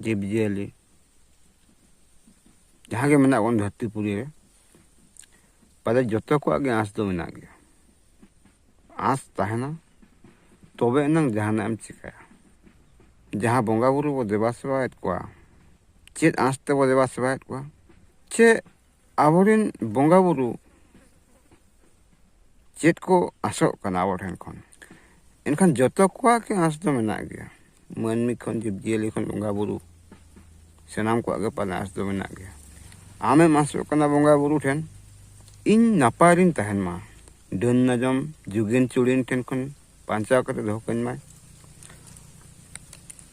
जीव-जियाली जहाँ के मेना बन धरतीपुरी रे पाले जतो को आगे आस दो मेना गया आस तहना तोबे नंग जहाना एम चिकाया जहाँ बोंगा बुरु बो देवा सेवायत को चेत आस ते बो देवा सेवायत को चे आबोरिन बोंगा बुरु चेत को आसो कना आबोरेन खन इनखान जतो को आगे आस दो मेना गया मनमी खन जीव-जियाली खन बोंगा बुरु सनाम को आगे पाले आस दो मेना गया आमे मासो कना बोंगा बुरु ठेन इन नापारिन तहन मा डन नजम जुगिन चुड़िन ठेन खन पांचा कते दो कन मा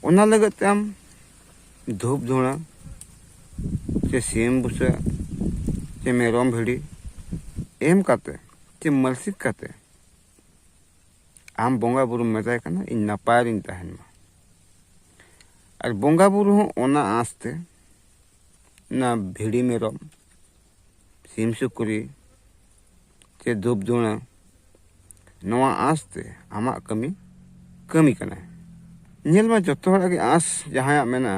ओना लगत आम धूप धुणा चे सीम बुसा चे मेरम भिड़ी एम काते चे मलसिक काते आम बोंगा बुरु मेताय कना इन नापारिन तहन मा और बोंगा बुरु हो ओना आस्ते ना भिड़ी मेरम सीम सुकुरी चे धूप धुणा नवा आस्ते आमा कमी कमी कना नेल मा जतो हड़ा के आस जहाँ मेना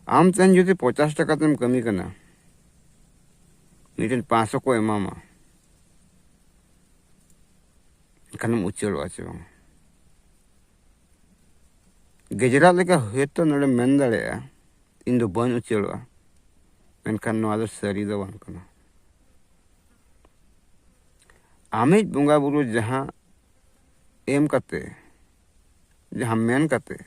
आम तेन जुदी 50 टका तेम कमी कना मिटन 500 को एमामा कनम उचल आचे बांग गेजरा लेका हेतो नडे मेन दाड़ेया इन दो बन उचलवा मेनखान नवा दो सरी दो बांग कना आमिज बोंगा बुरु जहाँ एम कते जहाँ मेन कते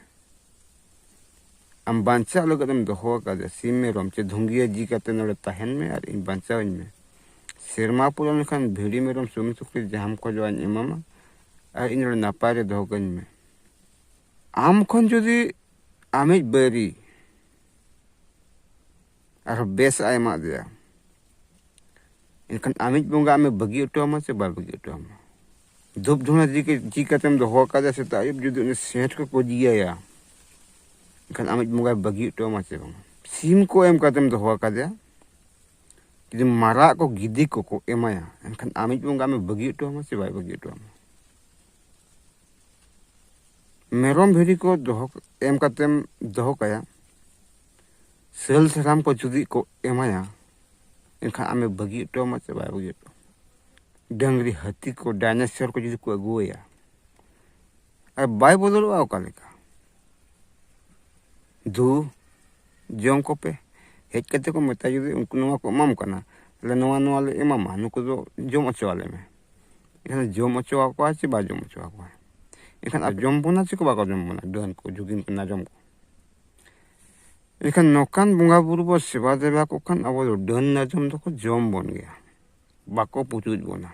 आम बांचा लगम दोहो का सीम में रम चे धुंगिया जी कते नड़े तहन में और इन बांचा में सेरमा पुरान खान भिड़ी में रम सुमी सुखी जहाँ को जो इमामा और इन नापारे दोगन में आम खन जुदी आमिज बेरी और बेस आय मा दिया इनखान आमिज बोंगा में बगी उठवा से बार बगी उठवा धूप धुना जी कतेम दोहो का से तायुब जुदी उन्हें सेठ को जिया या इनखान आमिज बोंगा बगी उठवा से बांग सीम को एम कतेम दोहो का दिया कि मारा को गिदी को एमाया इनखान आमिज बोंगा में बगी उठवा से बाय बगी उठवा मेरम भिड़ी को दोहो एम कतेम दोहो काया सल सराम को जुदी को एमाया इनखान आमे बगी उठवा से बाय बगी उठवा डंगरी हाथी को डायनासोर को जुदी को अगुया और बाय बदलवा ओका लेका दू जम को पे हेज कते को मेता जुदी उनको नवा को एमाम कना ले नवा नवा ले एमामा नुको दो जम अचवाले में इखान जम अचवा को आचे बा जम अचवा को इखान आ जम बना से को बा को जम बना डन को जुगिन को ना जम को इखान नौकान बोंगा बुरु बो सेवा देवा को खान अब डन ना जम तो को जम बन गया बाको पुचुज बना